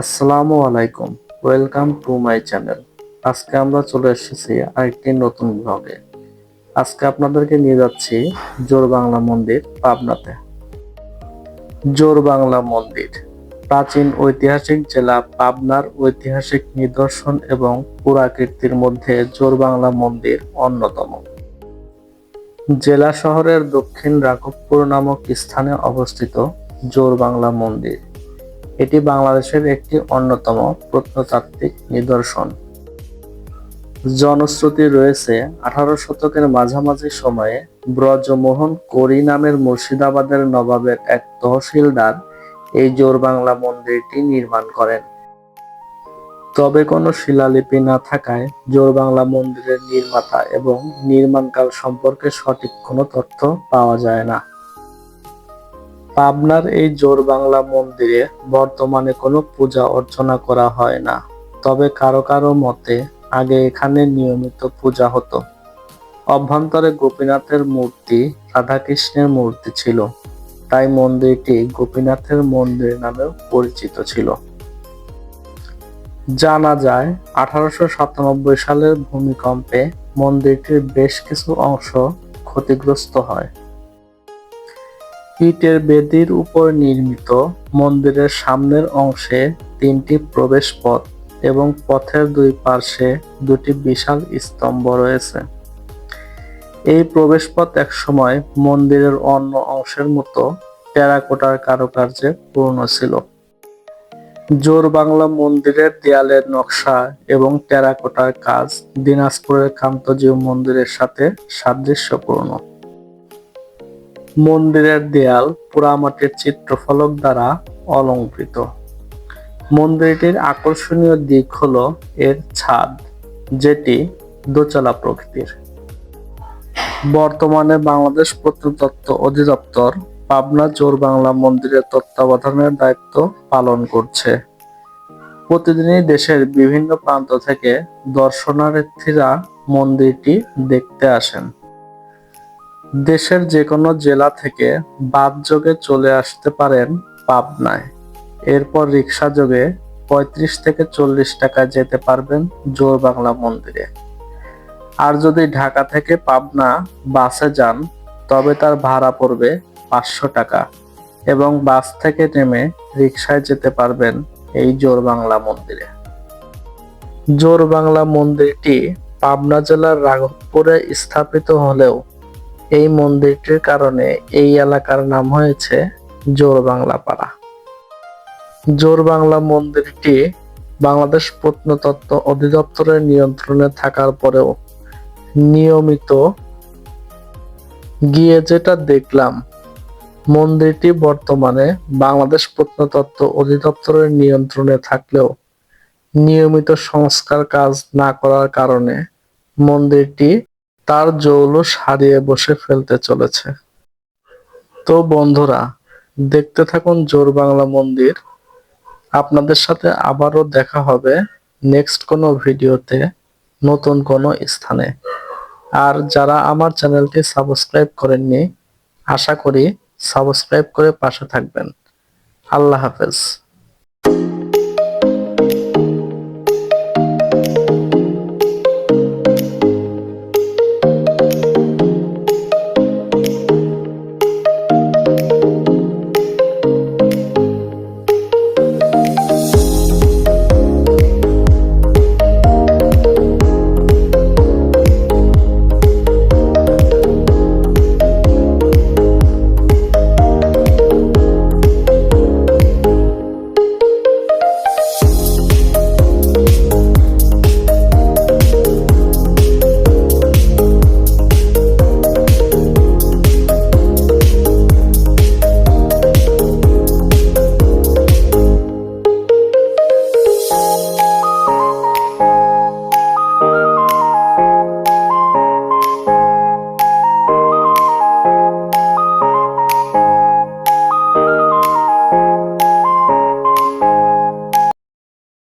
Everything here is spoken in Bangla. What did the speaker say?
আসসালামু আলাইকুম, ওয়েলকাম টু মাই চ্যানেল। আজকে আমরা চলে এসেছি আরেকটি নতুন ব্লগে। আজকে আপনাদেরকে নিয়ে যাচ্ছি জোরবাংলা মন্দির, পাবনাতে। জোরবাংলা মন্দির প্রাচীন ঐতিহাসিক জেলা পাবনার ঐতিহাসিক নিদর্শন এবং পুরাকীর্তির মধ্যে জোরবাংলা মন্দির অন্যতম। জেলা শহরের দক্ষিণ রাঘবপুর নামক স্থানে অবস্থিত জোরবাংলা মন্দির। এটি বাংলাদেশের একটি অন্যতম প্রত্নতাত্ত্বিক নিদর্শন। জনশ্রুতি রয়েছে 18 শতকের মাঝামাঝি সময়ে ব্রজমোহন করি নামের মুর্শিদাবাদের নবাবের এক তহসিলদার এই জোরবাংলা মন্দিরটি নির্মাণ করেন। তবে কোনো শিলালিপি না থাকায় জোরবাংলা মন্দিরের নির্মাতা এবং নির্মাণকাল সম্পর্কে সঠিক কোনো তথ্য পাওয়া যায় না। পাবনার এই জোরবাংলা মন্দিরে বর্তমানে কোনো পূজা অর্চনা করা হয় না, তবে কারো কারো মতে আগে এখানে নিয়মিত পূজা হতো। অভ্যন্তরে গোপীনাথের মূর্তি, রাধাকৃষ্ণের মূর্তি ছিল, তাই মন্দিরটি গোপীনাথের মন্দির নামেও পরিচিত ছিল। জানা যায় 1897 সালের ভূমিকম্পে মন্দিরটির বেশ কিছু অংশ ক্ষতিগ্রস্ত হয়। ইটের বেদির উপর নির্মিত মন্দিরের সামনের অংশে 3টি প্রবেশ পথ এবং পথের দুই পার্শ্বে 2টি বিশাল স্তম্ভ রয়েছে। এই প্রবেশপথ একসময় মন্দিরের অন্য অংশের মতো টেরাকোটার কারুকার্যে পূর্ণ ছিল। জোরবাংলা মন্দিরের দেয়ালের নকশা এবং টেরাকোটার কাজ দিনাজপুরের কান্তজিউ মন্দিরের সাথে সাদৃশ্যপূর্ণ। মন্দিরের দেয়াল পোড়ামাটির চিত্রফলক দ্বারা অলংকৃত। মন্দিরটির আকর্ষণীয় দিক হলো এর ছাদ, যেটি দোতলা প্রকৃতির। বর্তমানে বাংলাদেশ প্রত্নতত্ত্ব অধিদপ্তর পাবনা জোরবাংলা মন্দিরের তত্ত্বাবধানের দায়িত্ব পালন করছে। প্রতিদিনই দেশের বিভিন্ন প্রান্ত থেকে দর্শনার্থীরা মন্দিরটি দেখতে আসেন। দেশের যে কোনো জেলা থেকে বাস যোগে চলে আসতে পারেন পাবনায়। এরপর রিক্সা যোগে 35 থেকে 40 টাকা যেতে পারবেন জোরবাংলা মন্দিরে। আর যদি ঢাকা থেকে পাবনা বাসে যান তবে তার ভাড়া পড়বে 500 টাকা এবং বাস থেকে নেমে রিক্সায় যেতে পারবেন এই জোরবাংলা মন্দিরে। জোরবাংলা মন্দিরটি পাবনা জেলার রাঘবপুরে স্থাপিত হলেও এই মন্দিরটির কারণে এই এলাকার নাম হয়েছে জোরবাংলা পাড়া। জোরবাংলা মন্দিরটি বাংলাদেশ প্রত্নতত্ত্ব অধিদপ্তরের নিয়ন্ত্রণে থাকার পরেও নিয়মিত গিয়ে যেটা দেখলাম, মন্দিরটি বর্তমানে বাংলাদেশ প্রত্নতত্ত্ব অধিদপ্তরের নিয়ন্ত্রণে থাকলেও নিয়মিত সংস্কার কাজ না করার কারণে মন্দিরটি তার জৌলুস হারিয়ে বসে ফেলতে চলেছে। তো বন্ধুরা, দেখতে থাকুন জোরবাংলা মন্দির। আপনাদের সাথে আবারও দেখা হবে নেক্সট কোনো ভিডিওতে, নতুন কোনো স্থানে। আর যারা আমার চ্যানেলটি সাবস্ক্রাইব করেননি, আশা করি সাবস্ক্রাইব করে পাশে থাকবেন। আল্লাহ হাফেজ।